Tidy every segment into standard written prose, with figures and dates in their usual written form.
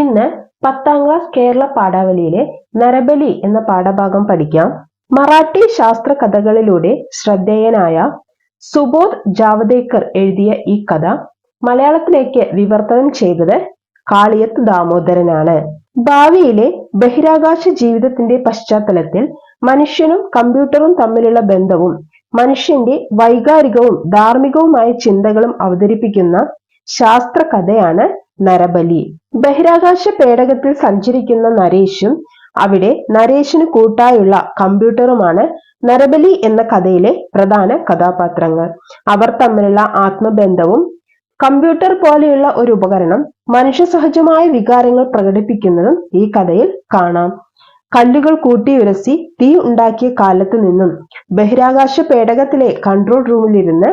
ഇന്ന് 10ാം ക്ലാസ് കേരള പാഠാവലിയിലെ നരബലി എന്ന പാഠഭാഗം പഠിക്കാം. മറാഠി ശാസ്ത്ര കഥകളിലൂടെ ശ്രദ്ധേയനായ സുബോധ് ജാവദേക്കർ എഴുതിയ ഈ കഥ മലയാളത്തിലേക്ക് വിവർത്തനം ചെയ്തത് കാളിയത്ത് ദാമോദരനാണ്. ഭാവിയിലെ ബഹിരാകാശ ജീവിതത്തിന്റെ പശ്ചാത്തലത്തിൽ മനുഷ്യനും കമ്പ്യൂട്ടറും തമ്മിലുള്ള ബന്ധവും മനുഷ്യന്റെ വൈകാരികവും ധാർമ്മികവുമായ ചിന്തകളും അവതരിപ്പിക്കുന്ന ശാസ്ത്ര കഥയാണ് നരബലി. ബഹിരാകാശ പേടകത്തിൽ സഞ്ചരിക്കുന്ന നരേഷും അവിടെ നരേഷിന് കൂട്ടായുള്ള കമ്പ്യൂട്ടറുമാണ് നരബലി എന്ന കഥയിലെ പ്രധാന കഥാപാത്രങ്ങൾ. അവർ തമ്മിലുള്ള ആത്മബന്ധവും കമ്പ്യൂട്ടർ പോലെയുള്ള ഒരു ഉപകരണം മനുഷ്യ സഹജമായ വികാരങ്ങൾ പ്രകടിപ്പിക്കുന്നതും ഈ കഥയിൽ കാണാം. കല്ലുകൾ കൂട്ടിയുരസി തീ ഉണ്ടാക്കിയ കാലത്ത് നിന്നും ബഹിരാകാശ പേടകത്തിലെ കൺട്രോൾ റൂമിലിരുന്ന്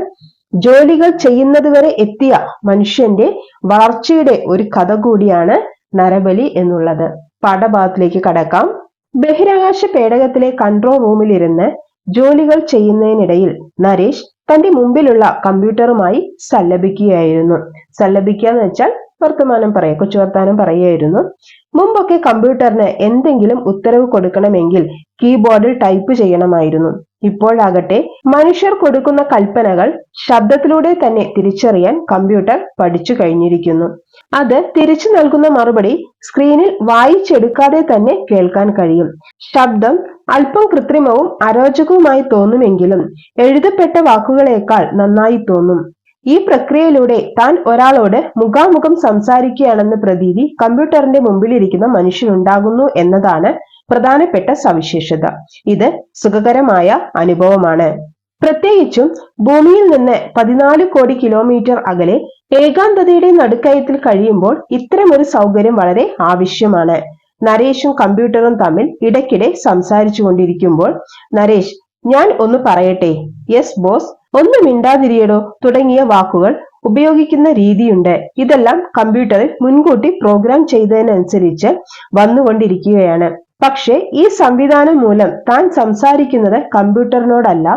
ജോലികൾ ചെയ്യുന്നതുവരെ എത്തിയ മനുഷ്യന്റെ വളർച്ചയുടെ ഒരു കഥ കൂടിയാണ് നരബലി എന്നുള്ളത്. പാഠഭാഗത്തിലേക്ക് കടക്കാം. ബഹിരാകാശ പേടകത്തിലെ കൺട്രോൾ റൂമിലിരുന്ന് ജോലികൾ ചെയ്യുന്നതിനിടയിൽ നരേഷ് തന്റെ മുമ്പിലുള്ള കമ്പ്യൂട്ടറുമായി സല്ലപിക്കുകയായിരുന്നു. സല്ലപിക്കുക എന്ന് വെച്ചാൽ വർത്തമാനം പറയുക, കൊച്ചു വർത്താനം പറയുകയായിരുന്നു. മുമ്പൊക്കെ കമ്പ്യൂട്ടറിന് എന്തെങ്കിലും ഉത്തരവ് കൊടുക്കണമെങ്കിൽ കീബോർഡിൽ ടൈപ്പ് ചെയ്യണമായിരുന്നു. ഇപ്പോഴാകട്ടെ മനുഷ്യർ കൊടുക്കുന്ന കൽപ്പനകൾ ശബ്ദത്തിലൂടെ തന്നെ തിരിച്ചറിയാൻ കമ്പ്യൂട്ടർ പഠിച്ചു കഴിഞ്ഞിരിക്കുന്നു. അത് തിരിച്ചു നൽകുന്ന മറുപടി സ്ക്രീനിൽ വായിച്ചെടുക്കാതെ തന്നെ കേൾക്കാൻ കഴിയും. ശബ്ദം അല്പം കൃത്രിമവും അരോചകവുമായി തോന്നുമെങ്കിലും എഴുതപ്പെട്ട വാക്കുകളേക്കാൾ നന്നായി തോന്നും. ഈ പ്രക്രിയയിലൂടെ താൻ ഒരാളോട് മുഖാമുഖം സംസാരിക്കുകയാണെന്ന പ്രതീതി കമ്പ്യൂട്ടറിന്റെ മുമ്പിലിരിക്കുന്ന മനുഷ്യനുണ്ടാകുന്നു എന്നതാണ് പ്രധാനപ്പെട്ട സവിശേഷത. ഇത് സുഖകരമായ അനുഭവമാണ്. പ്രത്യേകിച്ചും ഭൂമിയിൽ നിന്ന് 14 കോടി കിലോമീറ്റർ അകലെ ഏകാന്തതയുടെ നടുക്കയത്തിൽ കഴിയുമ്പോൾ ഇത്തരമൊരു സൗകര്യം വളരെ ആവശ്യമാണ്. നരേഷും കമ്പ്യൂട്ടറും തമ്മിൽ ഇടയ്ക്കിടെ സംസാരിച്ചു കൊണ്ടിരിക്കുമ്പോൾ നരേഷ്, ഞാൻ ഒന്ന് പറയട്ടെ, യെസ് ബോസ്, ഒന്ന് മിണ്ടാതിരിയടോ തുടങ്ങിയ വാക്കുകൾ ഉപയോഗിക്കുന്ന രീതിയുണ്ട്. ഇതെല്ലാം കമ്പ്യൂട്ടറിൽ മുൻകൂട്ടി പ്രോഗ്രാം ചെയ്തതിനനുസരിച്ച് വന്നുകൊണ്ടിരിക്കുകയാണ്. പക്ഷെ ഈ സംവിധാനം മൂലം താൻ സംസാരിക്കുന്നത് കമ്പ്യൂട്ടറിനോടല്ല,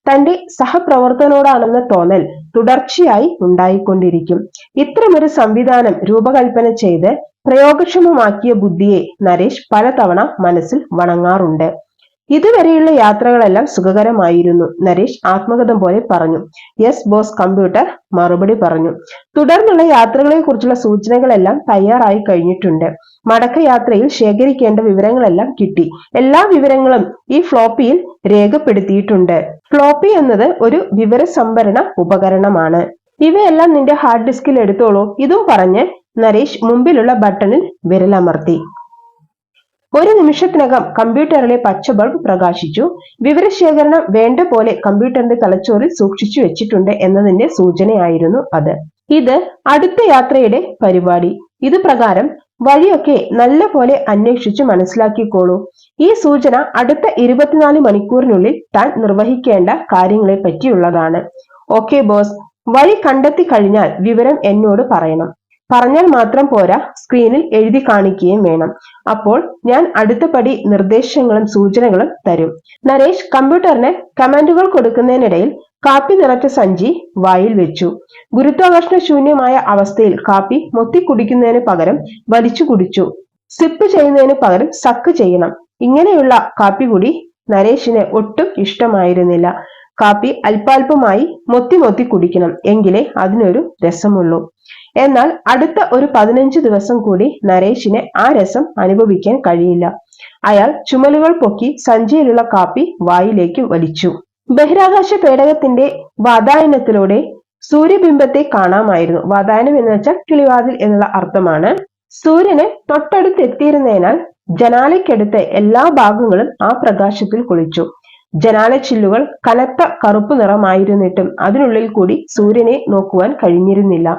തന്റെ സഹപ്രവർത്തനോടാണെന്ന തോന്നൽ തുടർച്ചയായി ഉണ്ടായിക്കൊണ്ടിരിക്കും. ഇത്തരമൊരു സംവിധാനം രൂപകൽപ്പന ചെയ്ത് പ്രയോഗക്ഷമമാക്കിയ ബുദ്ധിയെ നരേഷ് പലതവണ മനസ്സിൽ വണങ്ങാറുണ്ട്. ഇതുവരെയുള്ള യാത്രകളെല്ലാം സുഖകരമായിരുന്നു, നരേഷ് ആത്മകഥം പോലെ പറഞ്ഞു. യെസ് ബോസ്, കമ്പ്യൂട്ടർ മറുപടി പറഞ്ഞു. തുടർന്നുള്ള യാത്രകളെ കുറിച്ചുള്ള സൂചനകളെല്ലാം തയ്യാറായി കഴിഞ്ഞിട്ടുണ്ട്. മടക്കയാത്രയിൽ ശേഖരിക്കേണ്ട വിവരങ്ങളെല്ലാം കിട്ടി. എല്ലാ വിവരങ്ങളും ഈ ഫ്ലോപ്പിയിൽ രേഖപ്പെടുത്തിയിട്ടുണ്ട്. ഫ്ലോപ്പി എന്നത് ഒരു വിവര സംഭരണ ഉപകരണമാണ്. ഇവയെല്ലാം നിന്റെ ഹാർഡ് ഡിസ്കിൽ എടുത്തോളൂ. ഇതും പറഞ്ഞ് നരേഷ് മുമ്പിലുള്ള ബട്ടണിൽ വിരലമർത്തി. ഒരു നിമിഷത്തിനകം കമ്പ്യൂട്ടറിലെ പച്ച ബൾബ് പ്രകാശിച്ചു. വിവരശേഖരണം വേണ്ട പോലെ കമ്പ്യൂട്ടറിന്റെ തലച്ചോറിൽ സൂക്ഷിച്ചു വെച്ചിട്ടുണ്ട് എന്നതിന്റെ സൂചനയായിരുന്നു അത്. ഇത് അടുത്ത യാത്രയുടെ പരിപാടി. ഇത് പ്രകാരം വഴിയൊക്കെ നല്ല പോലെ അന്വേഷിച്ചു മനസ്സിലാക്കിക്കോളൂ. ഈ സൂചന അടുത്ത 24 മണിക്കൂറിനുള്ളിൽ താൻ നിർവഹിക്കേണ്ട കാര്യങ്ങളെ പറ്റിയുള്ളതാണ്. ഓക്കെ ബോസ്, വഴി കണ്ടെത്തി കഴിഞ്ഞാൽ വിവരം എന്നോട് പറയണം. പറഞ്ഞാൽ മാത്രം പോരാ, സ്ക്രീനിൽ എഴുതി കാണിക്കുകയും വേണം. അപ്പോൾ ഞാൻ അടുത്ത പടി നിർദ്ദേശങ്ങളും സൂചനകളും തരും. നരേഷ് കമ്പ്യൂട്ടറിന് കമാൻഡുകൾ കൊടുക്കുന്നതിനിടയിൽ കാപ്പി നിറച്ച സഞ്ചി വായിൽ വെച്ചു. ഗുരുത്വാകർഷണ ശൂന്യമായ അവസ്ഥയിൽ കാപ്പി മൊത്തി കുടിക്കുന്നതിന് പകരം വലിച്ചു കുടിച്ചു. സിപ്പ് ചെയ്യുന്നതിന് പകരം സക്ക് ചെയ്യണം. ഇങ്ങനെയുള്ള കാപ്പി കുടി നരേഷിന് ഒട്ടും ഇഷ്ടമായിരുന്നില്ല. കാപ്പി അല്പാൽപമായി മൊത്തി കുടിക്കണം, എങ്കിലേ അതിനൊരു രസമുള്ളൂ. എന്നാൽ അടുത്ത ഒരു 15 ദിവസം കൂടി നരേഷിന് ആ രസം അനുഭവിക്കാൻ കഴിയില്ല. അയാൾ ചുമലുകൾ പൊക്കി സഞ്ചിയിലുള്ള കാപ്പി വായിലേക്ക് വലിച്ചു. ബഹിരാകാശ പേടകത്തിന്റെ വാതായനത്തിലൂടെ സൂര്യബിംബത്തെ കാണാമായിരുന്നു. വാതായനം എന്ന് വെച്ചാൽ കിളിവാതിൽ എന്നുള്ള അർത്ഥമാണ്. സൂര്യന് തൊട്ടടുത്തെത്തിയിരുന്നതിനാൽ ജനാലയ്ക്കടുത്ത് എല്ലാ ഭാഗങ്ങളും ആ പ്രകാശത്തിൽ കുളിച്ചു. ജനാലച്ചില്ലുകൾ കനത്ത കറുപ്പ് നിറമായിരുന്നിട്ടും അതിനുള്ളിൽ കൂടി സൂര്യനെ നോക്കുവാൻ കഴിഞ്ഞിരുന്നില്ല.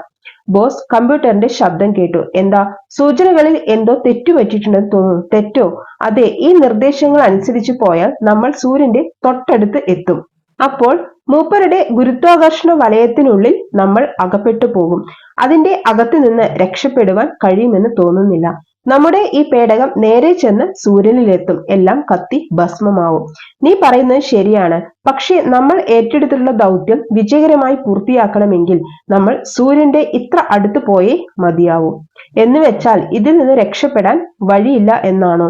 ബോസ്, കമ്പ്യൂട്ടറിന്റെ ശബ്ദം കേട്ടു. എന്താ? സൂചനകളിൽ എന്തോ തെറ്റുപറ്റിയിട്ടുണ്ടെന്ന് തോന്നുന്നു. തെറ്റോ? അതെ, ഈ നിർദ്ദേശങ്ങൾ അനുസരിച്ച് പോയാൽ നമ്മൾ സൂര്യന്റെ തൊട്ടടുത്ത് എത്തും. അപ്പോൾ മൂപ്പരുടെ ഗുരുത്വാകർഷണ വലയത്തിനുള്ളിൽ നമ്മൾ അകപ്പെട്ടു പോകും. അതിന്റെ അകത്തു നിന്ന് രക്ഷപ്പെടുവാൻ കഴിയുമെന്ന് തോന്നുന്നില്ല. നമ്മുടെ ഈ പേടകം നേരെ ചെന്ന് സൂര്യനിലെത്തും, എല്ലാം കത്തി ഭസ്മമാവും. നീ പറയുന്നത് ശരിയാണ്. പക്ഷേ നമ്മൾ ഏറ്റെടുത്തിട്ടുള്ള ദൗത്യം വിജയകരമായി പൂർത്തിയാക്കണമെങ്കിൽ നമ്മൾ സൂര്യന്റെ ഇത്ര അടുത്ത് പോയേ മതിയാവൂ. എന്ന് വെച്ചാൽ ഇതിൽ നിന്ന് രക്ഷപ്പെടാൻ വഴിയില്ല എന്നാണോ?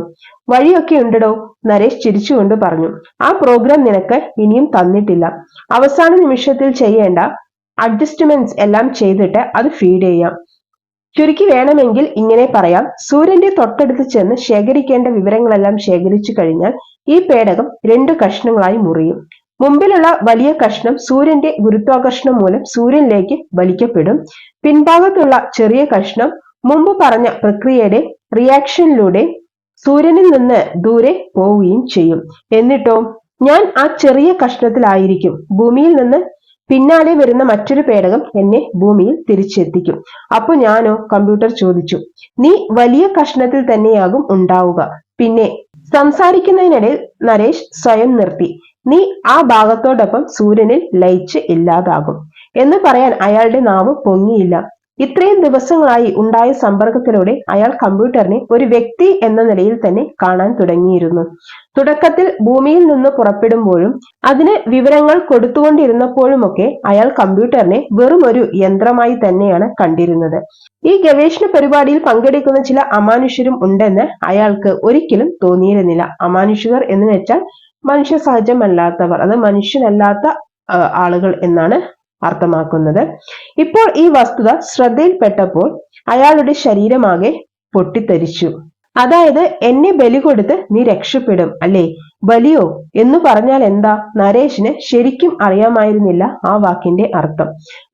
വഴിയൊക്കെ ഉണ്ടടോ, നരേഷ് ചിരിച്ചുകൊണ്ട് പറഞ്ഞു. ആ പ്രോഗ്രാം നിനക്ക് ഇനിയും തന്നിട്ടില്ല. അവസാന നിമിഷത്തിൽ ചെയ്യേണ്ട അഡ്ജസ്റ്റ്മെന്റ്സ് എല്ലാം ചെയ്തിട്ട് അത് ഫീഡ് ചെയ്യാം. ചുരുക്കി വേണമെങ്കിൽ ഇങ്ങനെ പറയാം, സൂര്യന്റെ തൊട്ടടുത്ത് ചെന്ന് ശേഖരിക്കേണ്ട വിവരങ്ങളെല്ലാം ശേഖരിച്ചു കഴിഞ്ഞാൽ ഈ പേടകം 2 കഷ്ണങ്ങളായി മുറിയും. മുമ്പിലുള്ള വലിയ കഷ്ണം സൂര്യന്റെ ഗുരുത്വാകർഷണം മൂലം സൂര്യനിലേക്ക് വലിക്കപ്പെടും. പിൻഭാഗത്തുള്ള ചെറിയ കഷ്ണം മുമ്പ് പറഞ്ഞ പ്രക്രിയയുടെ റിയാക്ഷനിലൂടെ സൂര്യനിൽ നിന്ന് ദൂരെ പോവുകയും ചെയ്യും. എന്നിട്ടോ ഞാൻ ആ ചെറിയ കഷ്ണത്തിലായിരിക്കും. ഭൂമിയിൽ നിന്ന് പിന്നാലെ വരുന്ന മറ്റൊരു പേടകം എന്നെ ഭൂമിയിൽ തിരിച്ചെത്തിക്കും. അപ്പൊ ഞാനോ? കമ്പ്യൂട്ടർ ചോദിച്ചു. നീ വലിയ കഷ്ണത്തിൽ തന്നെയാകും ഉണ്ടാവുക. പിന്നെ സംസാരിക്കുന്നതിനിടയിൽ നരേഷ് സ്വയം നിർത്തി. നീ ആ ഭാഗത്തോടൊപ്പം സൂര്യനിൽ ലയിച്ച് ഇല്ലാതാകും എന്ന് പറയാൻ അയാളുടെ നാവ് പൊങ്ങിയില്ല. ഇത്രയും ദിവസങ്ങളായി ഉണ്ടായ സമ്പർക്കത്തിലൂടെ അയാൾ കമ്പ്യൂട്ടറിനെ ഒരു വ്യക്തി എന്ന നിലയിൽ തന്നെ കാണാൻ തുടങ്ങിയിരുന്നു. തുടക്കത്തിൽ ഭൂമിയിൽ നിന്ന് പുറപ്പെടുമ്പോഴും അതിന് വിവരങ്ങൾ കൊടുത്തുകൊണ്ടിരുന്നപ്പോഴുമൊക്കെ അയാൾ കമ്പ്യൂട്ടറിനെ വെറും ഒരു യന്ത്രമായി തന്നെയാണ് കണ്ടിരുന്നത്. ഈ ഗവേഷണ പരിപാടിയിൽ പങ്കെടുക്കുന്ന ചില അമാനുഷ്യരും ഉണ്ടെന്ന് അയാൾക്ക് ഒരിക്കലും തോന്നിയിരുന്നില്ല. അമാനുഷികർ എന്ന് വെച്ചാൽ മനുഷ്യ സഹജമല്ലാത്തവർ, അത് മനുഷ്യനല്ലാത്ത ആളുകൾ എന്നാണ് അർത്ഥമാക്കുന്നത്. ഇപ്പോൾ ഈ വസ്തുത ശ്രദ്ധയിൽപ്പെട്ടപ്പോൾ അയാളുടെ ശരീരമാകെ പൊട്ടിത്തെറിച്ചു. അതായത് എന്നെ ബലി കൊടുത്ത് നീ രക്ഷപ്പെടും അല്ലേ? ബലിയോ എന്ന് പറഞ്ഞാൽ എന്താ? നരേഷിന് ശരിക്കും അറിയാമായിരുന്നില്ല ആ വാക്കിന്റെ അർത്ഥം.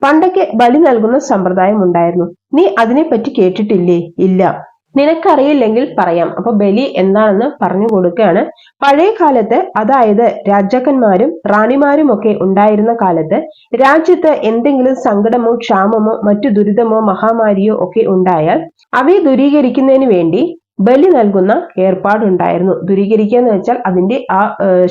പണ്ടൊക്കെ ബലി നൽകുന്ന സമ്പ്രദായം ഉണ്ടായിരുന്നു. നീ അതിനെപ്പറ്റി കേട്ടിട്ടില്ലേ? ഇല്ല. നിനക്കറിയില്ലെങ്കിൽ പറയാം. അപ്പൊ ബലി എന്താണെന്ന് പറഞ്ഞു കൊടുക്കുകയാണ്. പഴയ കാലത്ത്, അതായത് രാജാക്കന്മാരും റാണിമാരും ഒക്കെ ഉണ്ടായിരുന്ന കാലത്ത് രാജ്യത്ത് എന്തെങ്കിലും സങ്കടമോ ക്ഷാമമോ മറ്റു ദുരിതമോ മഹാമാരിയോ ഒക്കെ ഉണ്ടായാൽ അവയെ ദൂരീകരിക്കുന്നതിന് വേണ്ടി ബലി നൽകുന്ന ഏർപ്പാടുണ്ടായിരുന്നു. ദൂരീകരിക്കുക എന്ന് വെച്ചാൽ അതിന്റെ ആ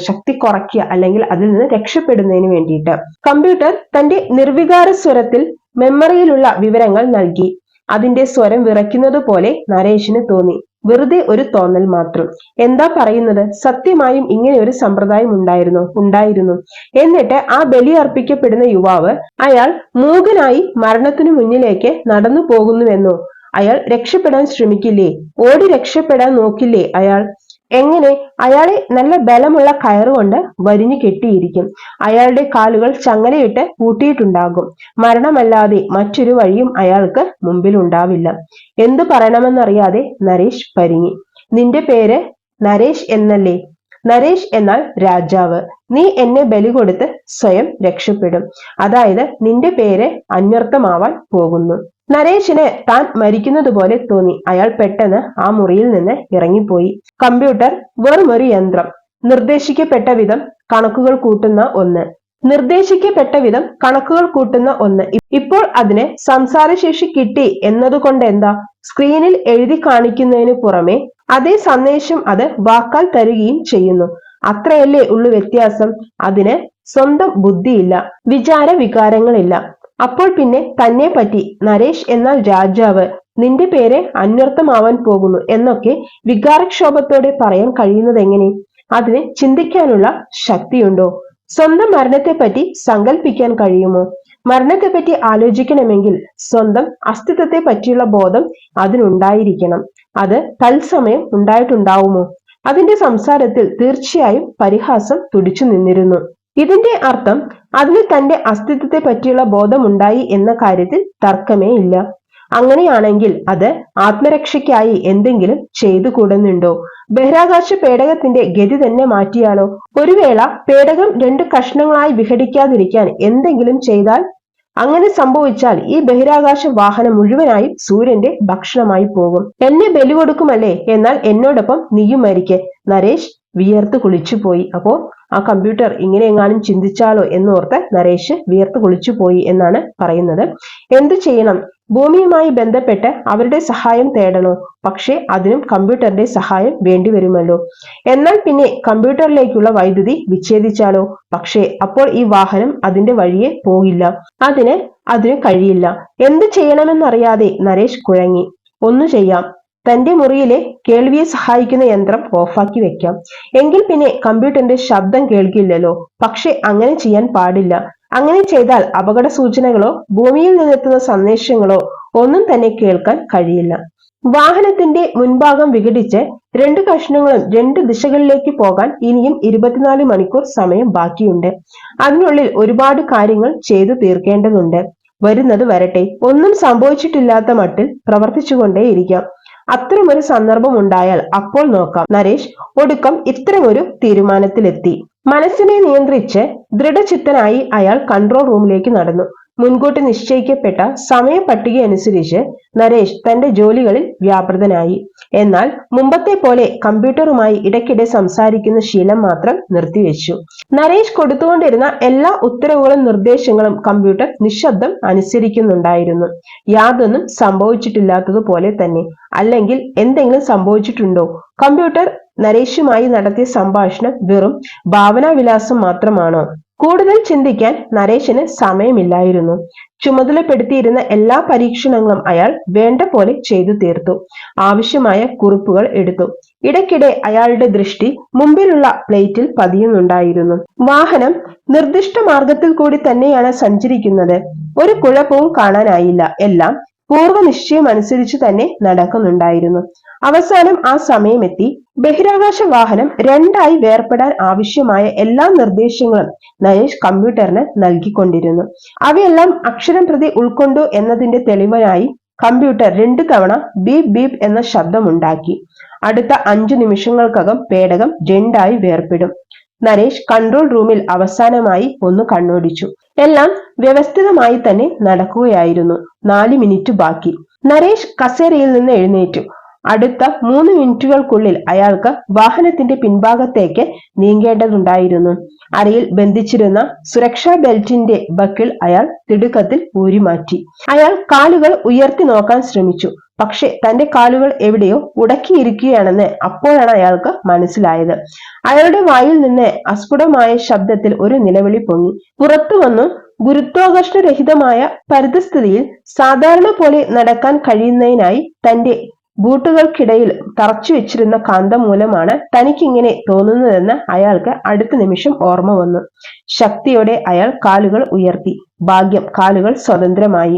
ശക്തി കുറയ്ക്കുക, അല്ലെങ്കിൽ അതിൽ നിന്ന് രക്ഷപ്പെടുന്നതിന് വേണ്ടിയിട്ട്. കമ്പ്യൂട്ടർ തന്റെ നിർവികാര സ്വരത്തിൽ മെമ്മറിയിലുള്ള വിവരങ്ങൾ നൽകി. അതിന്റെ സ്വരം വിറയ്ക്കുന്നത് പോലെ നരേഷിന് തോന്നി. വെറുതെ ഒരു തോന്നൽ മാത്രം. എന്താ പറയുന്നത്? സത്യമായും ഇങ്ങനെ ഒരു സമ്പ്രദായം ഉണ്ടായിരുന്നു. എന്നിട്ട് ആ ബലി അർപ്പിക്കപ്പെടുന്ന യുവാവ്, അയാൾ മൂകനായി മരണത്തിനു മുന്നിലേക്ക് നടന്നു പോകുന്നുവെന്നോ? അയാൾ രക്ഷപ്പെടാൻ ശ്രമിക്കില്ലേ? ഓടി രക്ഷപ്പെടാൻ നോക്കില്ലേ അയാൾ? എങ്ങനെ? അയാളെ നല്ല ബലമുള്ള കയറുകൊണ്ട് വരിഞ്ഞു കെട്ടിയിരിക്കും. അയാളുടെ കാലുകൾ ചങ്ങലയിട്ട് പൂട്ടിയിട്ടുണ്ടാകും. മരണമല്ലാതെ മറ്റൊരു വഴിയും അയാൾക്ക് മുമ്പിലുണ്ടാവില്ല. എന്തു പറയണമെന്നറിയാതെ നരേഷ് പരിങ്ങി. നിന്റെ പേര് നരേഷ് എന്നല്ലേ? നരേഷ് എന്നാൽ രാജാവ്. നീ എന്നെ ബലി കൊടുത്ത് സ്വയം രക്ഷപ്പെടും. അതായത് നിന്റെ പേര് അന്വർത്ഥമാവാൻ പോകുന്നു. നരേഷിന് താൻ മരിക്കുന്നത് പോലെ തോന്നി. അയാൾ പെട്ടെന്ന് ആ മുറിയിൽ നിന്ന് ഇറങ്ങിപ്പോയി. കമ്പ്യൂട്ടർ വെറും ഒരു യന്ത്രം. നിർദ്ദേശിക്കപ്പെട്ട വിധം കണക്കുകൾ കൂട്ടുന്ന ഒന്ന്. ഇപ്പോൾ അതിന് സംസാരശേഷി കിട്ടി എന്നതുകൊണ്ട് എന്താ? സ്ക്രീനിൽ എഴുതി കാണിക്കുന്നതിന് പുറമെ അതേ സന്ദേശം അത് വാക്കാൽ തരുകയും ചെയ്യുന്നു. അത്രയല്ലേ ഉള്ളു വ്യത്യാസം. അതിന് സ്വന്തം ബുദ്ധിയില്ല, വിചാര വികാരങ്ങളില്ല. അപ്പോൾ പിന്നെ തന്നെ പറ്റി നരേഷ് എന്നാൽ രാജാവ്, നിന്റെ പേര് അന്വർത്ഥമാവാൻ പോകുന്നു എന്നൊക്കെ വികാരക്ഷോഭത്തോടെ പറയാൻ കഴിയുന്നത് എങ്ങനെ? അതിന് ചിന്തിക്കാനുള്ള ശക്തിയുണ്ടോ? സ്വന്തം മരണത്തെപ്പറ്റി സങ്കല്പിക്കാൻ കഴിയുമോ? മരണത്തെപ്പറ്റി ആലോചിക്കണമെങ്കിൽ സ്വന്തം അസ്തിത്വത്തെ പറ്റിയുള്ള ബോധം അതിനുണ്ടായിരിക്കണം. അത് തത്സമയം ഉണ്ടായിട്ടുണ്ടാവുമോ? അതിന്റെ സംസാരത്തിൽ തീർച്ചയായും പരിഹാസം തുടിച്ചു നിന്നിരുന്നു. ഇതിന്റെ അർത്ഥം അതിന് തന്റെ അസ്തിത്വത്തെ പറ്റിയുള്ള ബോധമുണ്ടായി എന്ന കാര്യത്തിൽ തർക്കമേ ഇല്ല. അങ്ങനെയാണെങ്കിൽ അത് ആത്മരക്ഷയ്ക്കായി എന്തെങ്കിലും ചെയ്തു കൂടുന്നുണ്ടോ? ബഹിരാകാശ പേടകത്തിന്റെ ഗതി തന്നെ മാറ്റിയാലോ? ഒരു വേള പേടകം 2 കഷ്ണങ്ങളായി വിഘടിക്കാതിരിക്കാൻ എന്തെങ്കിലും ചെയ്താൽ? അങ്ങനെ സംഭവിച്ചാൽ ഈ ബഹിരാകാശ വാഹനം മുഴുവനായും സൂര്യന്റെ ഭക്ഷണമായി പോകും. എന്നെ ബലി കൊടുക്കുമല്ലേ? എന്നാൽ എന്നോടൊപ്പം നീയും മരിക്കെ. നരേഷ് വിയർത്ത് കുളിച്ചുപോയി. അപ്പോ ആ കമ്പ്യൂട്ടർ ഇങ്ങനെ എങ്ങാനും ചിന്തിച്ചാലോ എന്നോർത്ത് നരേഷ് വിയർത്ത് കുളിച്ചുപോയി എന്നാണ് പറയുന്നത്. എന്തു ചെയ്യണം? ഭൂമിയുമായി ബന്ധപ്പെട്ട് അവരുടെ സഹായം തേടണോ? പക്ഷെ അതിനും കമ്പ്യൂട്ടറിന്റെ സഹായം വേണ്ടിവരുമല്ലോ. എന്നാൽ പിന്നെ കമ്പ്യൂട്ടറിലേക്കുള്ള വൈദ്യുതി വിച്ഛേദിച്ചാലോ? പക്ഷേ അപ്പോൾ ഈ വാഹനം അതിന്റെ വഴിയെ പോകില്ല. അതിന് കഴിയില്ല. എന്ത് ചെയ്യണമെന്നറിയാതെ നരേഷ് കുഴങ്ങി. ഒന്നു ചെയ്യാം. തന്റെ മുറിയിലെ കേൾവിയെ സഹായിക്കുന്ന യന്ത്രം ഓഫാക്കി വെക്കാം. എങ്കിൽ പിന്നെ കമ്പ്യൂട്ടറിന്റെ ശബ്ദം കേൾക്കില്ലല്ലോ. പക്ഷെ അങ്ങനെ ചെയ്യാൻ പാടില്ല. അങ്ങനെ ചെയ്താൽ അപകട സൂചനകളോ ഭൂമിയിൽ നിന്നെത്തുന്ന സന്ദേശങ്ങളോ ഒന്നും തന്നെ കേൾക്കാൻ കഴിയില്ല. വാഹനത്തിന്റെ മുൻഭാഗം വിഘടിച്ച് 2 കഷ്ണങ്ങളും 2 ദിശകളിലേക്ക് പോകാൻ ഇനിയും 24 മണിക്കൂർ സമയം ബാക്കിയുണ്ട്. അതിനുള്ളിൽ ഒരുപാട് കാര്യങ്ങൾ ചെയ്തു തീർക്കേണ്ടതുണ്ട്. വരുന്നത് വരട്ടെ, ഒന്നും സംഭവിച്ചിട്ടില്ലാത്ത മട്ടിൽ പ്രവർത്തിച്ചുകൊണ്ടേയിരിക്കാം. അത്തരമൊരു സന്ദർഭം ഉണ്ടായാൽ അപ്പോൾ നോക്കാം. നരേഷ് ഒടുക്കം ഇത്തരമൊരു തീരുമാനത്തിലെത്തി. മനസ്സിനെ നിയന്ത്രിച്ച് ദൃഢചിത്തനായി അയാൾ കൺട്രോൾ റൂമിലേക്ക് നടന്നു. മുൻകൂട്ടി നിശ്ചയിക്കപ്പെട്ട സമയ പട്ടിക അനുസരിച്ച് നരേഷ് തന്റെ ജോലികളിൽ വ്യാപൃതനായി. എന്നാൽ മുമ്പത്തെ പോലെ കമ്പ്യൂട്ടറുമായി ഇടയ്ക്കിടെ സംസാരിക്കുന്ന ശീലം മാത്രം നിർത്തിവെച്ചു. നരേഷ് കൊടുത്തുകൊണ്ടിരുന്ന എല്ലാ ഉത്തരവുകളും നിർദ്ദേശങ്ങളും കമ്പ്യൂട്ടർ നിശബ്ദം അനുസരിക്കുന്നുണ്ടായിരുന്നു. യാതൊന്നും സംഭവിച്ചിട്ടില്ലാത്തതുപോലെ തന്നെ. അല്ലെങ്കിൽ എന്തെങ്കിലും സംഭവിച്ചിട്ടുണ്ടോ? കമ്പ്യൂട്ടർ നരേഷുമായി നടത്തിയ സംഭാഷണം വെറും ഭാവനാവിലാസം മാത്രമാണോ? കൂടുതൽ ചിന്തിക്കാൻ നരേഷിന് സമയമില്ലായിരുന്നു. ചുമതലപ്പെടുത്തിയിരുന്ന എല്ലാ പരീക്ഷണങ്ങളും അയാൾ വേണ്ട പോലെ ചെയ്തു തീർത്തു. ആവശ്യമായ കുറിപ്പുകൾ എടുത്തു. ഇടയ്ക്കിടെ അയാളുടെ ദൃഷ്ടി മുമ്പിലുള്ള പ്ലേറ്റിൽ പതിയുന്നുണ്ടായിരുന്നു. വാഹനം നിർദ്ദിഷ്ട മാർഗത്തിൽ കൂടി തന്നെയാണ് സഞ്ചരിക്കുന്നത്. ഒരു കുഴപ്പവും കാണാനായില്ല. എല്ലാം പൂർവ്വനിശ്ചയം അനുസരിച്ച് തന്നെ നടക്കുന്നുണ്ടായിരുന്നു. അവസാനം ആ സമയമെത്തി. ബഹിരാകാശ വാഹനം 2ആയി വേർപെടാൻ ആവശ്യമായ എല്ലാ നിർദ്ദേശങ്ങളും നരേഷ് കമ്പ്യൂട്ടറിന് നൽകിക്കൊണ്ടിരുന്നു. അവയെല്ലാം അക്ഷരം പ്രതി ഉൾക്കൊണ്ടു എന്നതിന്റെ തെളിവായി കമ്പ്യൂട്ടർ 2 തവണ ബീപ് ബീപ് എന്ന ശബ്ദമുണ്ടാക്കി. അടുത്ത 5 നിമിഷങ്ങൾക്കകം പേടകം 2ആയി വേർപെടും. നരേഷ് കൺട്രോൾ റൂമിൽ അവസാനമായി ഒന്ന് കണ്ണോടിച്ചു. എല്ലാം വ്യവസ്ഥിതമായി തന്നെ നടക്കുകയായിരുന്നു. 4 മിനിറ്റ് ബാക്കി. നരേഷ് കസേരയിൽ നിന്ന് എഴുന്നേറ്റു. അടുത്ത 3 മിനിറ്റുകൾക്കുള്ളിൽ അയാൾക്ക് വാഹനത്തിന്റെ പിൻഭാഗത്തേക്ക് നീങ്ങേണ്ടതുണ്ടായിരുന്നു. അരയിൽ ബന്ധിച്ചിരുന്ന സുരക്ഷാ ബെൽറ്റിന്റെ ബക്കിൾ അയാൾ തിടുക്കത്തിൽ ഊരിമാറ്റി. അയാൾ കാലുകൾ ഉയർത്തി നോക്കാൻ ശ്രമിച്ചു. പക്ഷെ തന്റെ കാലുകൾ എവിടെയോ ഉടക്കിയിരിക്കുകയാണെന്ന് അപ്പോഴാണ് അയാൾക്ക് മനസ്സിലായത്. അയാളുടെ വായിൽ നിന്ന് അസ്ഫുടമായ ശബ്ദത്തിൽ ഒരു നിലവിളി പൊങ്ങി. പുറത്തു വന്നു. ഗുരുത്വാകർഷണരഹിതമായ പരിതസ്ഥിതിയിൽ സാധാരണ പോലെ നടക്കാൻ കഴിയുന്നതിനായി തന്റെ ബൂട്ടുകൾക്കിടയിൽ തറച്ചു വെച്ചിരുന്ന കാന്തം മൂലമാണ് തനിക്കിങ്ങനെ തോന്നുന്നതെന്ന് അയാൾക്ക് അടുത്ത നിമിഷം ഓർമ്മ വന്നു. ശക്തിയോടെ അയാൾ കാലുകൾ ഉയർത്തി. ഭാഗ്യം, കാലുകൾ സ്വതന്ത്രമായി.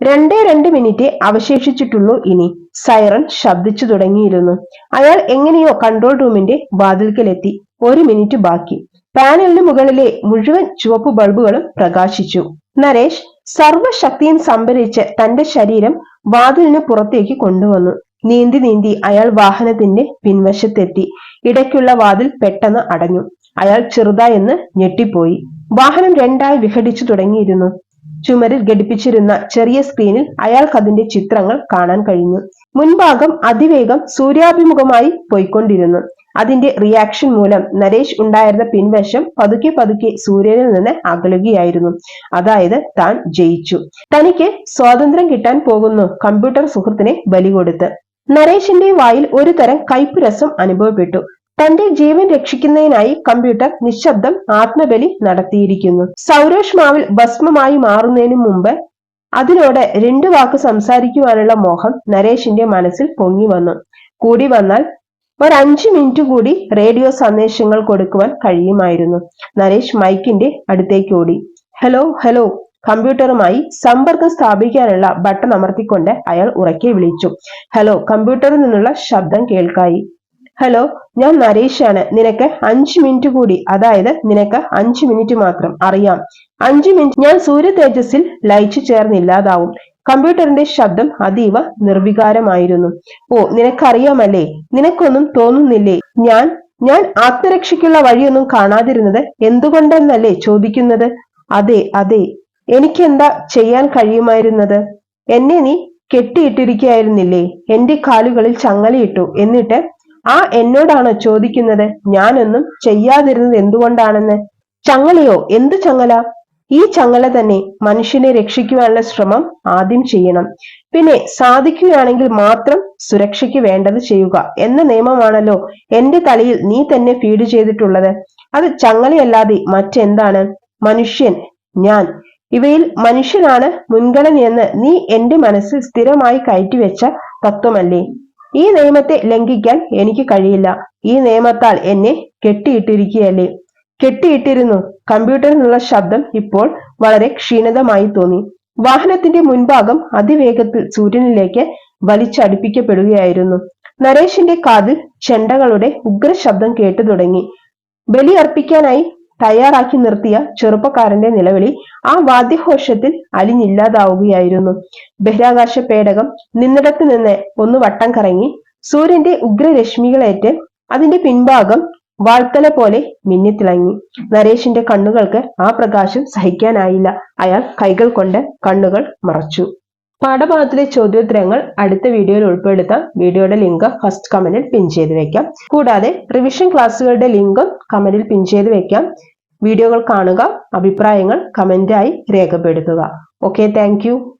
2 മിനിറ്റ് അവശേഷിച്ചിട്ടുള്ളൂ ഇനി. സൈറൺ ശബ്ദിച്ചു തുടങ്ങിയിരുന്നു. അയാൾ എങ്ങനെയോ കൺട്രോൾ റൂമിന്റെ വാതിൽക്കലെത്തി. 1 മിനിറ്റ് ബാക്കി. പാനലിന് മുകളിലെ മുഴുവൻ ചുവപ്പ് ബൾബുകളും പ്രകാശിച്ചു. നരേഷ് സർവശക്തിയും സംഭരിച്ച് തന്റെ ശരീരം വാതിലിന് പുറത്തേക്ക് കൊണ്ടുവന്നു. നീന്തി നീന്തി അയാൾ വാഹനത്തിന്റെ പിൻവശത്തെത്തി. ഇടയ്ക്കുള്ള വാതിൽ പെട്ടെന്ന് അടഞ്ഞു. അയാൾ ചെറുതായെന്ന് ഞെട്ടിപ്പോയി. വാഹനം 2ആയി വിഘടിച്ചു തുടങ്ങിയിരുന്നു. ചുമരിൽ ഘടിപ്പിച്ചിരുന്ന ചെറിയ സ്ക്രീനിൽ അയാൾക്കതിന്റെ ചിത്രങ്ങൾ കാണാൻ കഴിഞ്ഞു. മുൻഭാഗം അതിവേഗം സൂര്യാഭിമുഖമായി പോയിക്കൊണ്ടിരുന്നു. അതിന്റെ റിയാക്ഷൻ മൂലം നരേഷ് ഉണ്ടായിരുന്ന പിൻവശം പതുക്കെ പതുക്കെ സൂര്യനിൽ നിന്ന് അകലുകയായിരുന്നു. അതായത് താൻ ജയിച്ചു. തനിക്ക് സ്വാതന്ത്ര്യം കിട്ടാൻ പോകുന്നു കമ്പ്യൂട്ടർ സുഹൃത്തിനെ ബലി കൊടുത്ത്. നരേഷിന്റെ വായിൽ ഒരു തരം കയ്പ് രസം അനുഭവപ്പെട്ടു. തന്റെ ജീവൻ രക്ഷിക്കുന്നതിനായി കമ്പ്യൂട്ടർ നിശബ്ദം ആത്മബലി നടത്തിയിരിക്കുന്നു. സൗരോഷ്മാവിൽ ഭസ്മമായി മാറുന്നതിനു മുമ്പ് അതിനോട് 2 വാക്ക് സംസാരിക്കുവാനുള്ള മോഹം നരേഷിന്റെ മനസ്സിൽ പൊങ്ങി വന്നു. കൂടി വന്നാൽ ഒരു 5 മിനിറ്റ് കൂടി റേഡിയോ സന്ദേശങ്ങൾ കൊടുക്കുവാൻ കഴിയുമായിരുന്നു. നരേഷ് മൈക്കിന്റെ അടുത്തേക്ക് ഓടി. Hello hello. കമ്പ്യൂട്ടറുമായി സമ്പർക്കം സ്ഥാപിക്കാനുള്ള ബട്ടൺ അമർത്തിക്കൊണ്ട് അയാൾ ഉറക്കെ വിളിച്ചു. ഹലോ. കമ്പ്യൂട്ടറിൽ നിന്നുള്ള ശബ്ദം കേൾക്കായി. ഹലോ, ഞാൻ നരേഷാണ്. നിനക്ക് 5 മിനിറ്റ് കൂടി. അതായത് നിനക്ക് 5 മിനിറ്റ് മാത്രം. അറിയാം, 5 മിനിറ്റ് ഞാൻ സൂര്യ തേജസ്സിൽ ലയിച്ചു ചേർന്നില്ലാതാവും. കമ്പ്യൂട്ടറിന്റെ ശബ്ദം അതീവ നിർവികാരമായിരുന്നു. ഓ, നിനക്കറിയാമല്ലേ? നിനക്കൊന്നും തോന്നുന്നില്ലേ? ഞാൻ ആത്മരക്ഷയ്ക്കുള്ള വഴിയൊന്നും കാണാതിരുന്നത് എന്തുകൊണ്ടെന്നല്ലേ ചോദിക്കുന്നത്? അതെ അതെ. എനിക്കെന്താ ചെയ്യാൻ കഴിയുമായിരുന്നത്? എന്നെ നീ കെട്ടിയിട്ടിരിക്കുകയായിരുന്നില്ലേ? എന്റെ കാലുകളിൽ ചങ്ങലയിട്ടു. എന്നിട്ട് എന്നോടാണോ ചോദിക്കുന്നത് ഞാനൊന്നും ചെയ്യാതിരുന്നത് എന്തുകൊണ്ടാണെന്ന്? ചങ്ങലയോ? എന്ത് ചങ്ങല? ഈ ചങ്ങല തന്നെ. മനുഷ്യനെ രക്ഷിക്കുവാനുള്ള ശ്രമം ആദ്യം ചെയ്യണം. പിന്നെ സാധിക്കുകയാണെങ്കിൽ മാത്രം സുരക്ഷയ്ക്ക് വേണ്ടത് ചെയ്യുക എന്ന നിയമമാണല്ലോ എന്റെ തലയിൽ നീ തന്നെ ഫീഡ് ചെയ്തിട്ടുള്ളത്. അത് ചങ്ങലയല്ലാതെ മറ്റെന്താണ്? മനുഷ്യൻ, ഞാൻ, ഇവയിൽ മനുഷ്യനാണ് മുൻഗണനയെന്ന് നീ എന്റെ മനസ്സിൽ സ്ഥിരമായി കയറ്റിവെച്ച തത്വമല്ലേ? ഈ നിയമത്തെ ലംഘിക്കാൻ എനിക്ക് കഴിയില്ല. ഈ നിയമത്താൽ എന്നെ കെട്ടിയിട്ടിരിക്കുകയല്ലേ? കെട്ടിയിട്ടിരുന്നു. കമ്പ്യൂട്ടറിൽ നിന്നുള്ള ശബ്ദം ഇപ്പോൾ വളരെ ക്ഷീണിതമായി തോന്നി. വാഹനത്തിന്റെ മുൻഭാഗം അതിവേഗത്തിൽ സൂര്യനിലേക്ക് വലിച്ചടുപ്പിക്കപ്പെടുകയായിരുന്നു. നരേഷിന്റെ കാതിൽ ചെണ്ടകളുടെ ഉഗ്രശബ്ദം കേട്ടു തുടങ്ങി. ബലി അർപ്പിക്കാനായി തയ്യാറാക്കി നിർത്തിയ ചെറുപ്പക്കാരന്റെ നിലവിളി ആ വാദ്യഘോഷത്തിൽ അലിഞ്ഞില്ലാതാവുകയായിരുന്നു. ബഹിരാകാശ പേടകം നിന്നിടത്ത് നിന്ന് ഒന്ന് വട്ടം കറങ്ങി. സൂര്യന്റെ ഉഗ്രരശ്മികളേറ്റ് അതിന്റെ പിൻഭാഗം വാൾത്തല പോലെ മിന്നിത്തിളങ്ങി. നരേഷിന്റെ കണ്ണുകൾക്ക് ആ പ്രകാശം സഹിക്കാനായില്ല. അയാൾ കൈകൾ കൊണ്ട് കണ്ണുകൾ മറച്ചു. പാഠഭാഗത്തിലെ ചോദ്യോത്തരങ്ങൾ അടുത്ത വീഡിയോയിൽ ഉൾപ്പെടുത്താം. വീഡിയോയുടെ ലിങ്ക് ഫസ്റ്റ് കമന്റിൽ പിൻ ചെയ്ത് വെക്കാം. കൂടാതെ റിവിഷൻ ക്ലാസ്സുകളുടെ ലിങ്കും കമന്റിൽ പിൻ ചെയ്ത് വെക്കാം. വീഡിയോകൾ കാണുക, അഭിപ്രായങ്ങൾ കമന്റായി രേഖപ്പെടുത്തുക. Okay, thank you.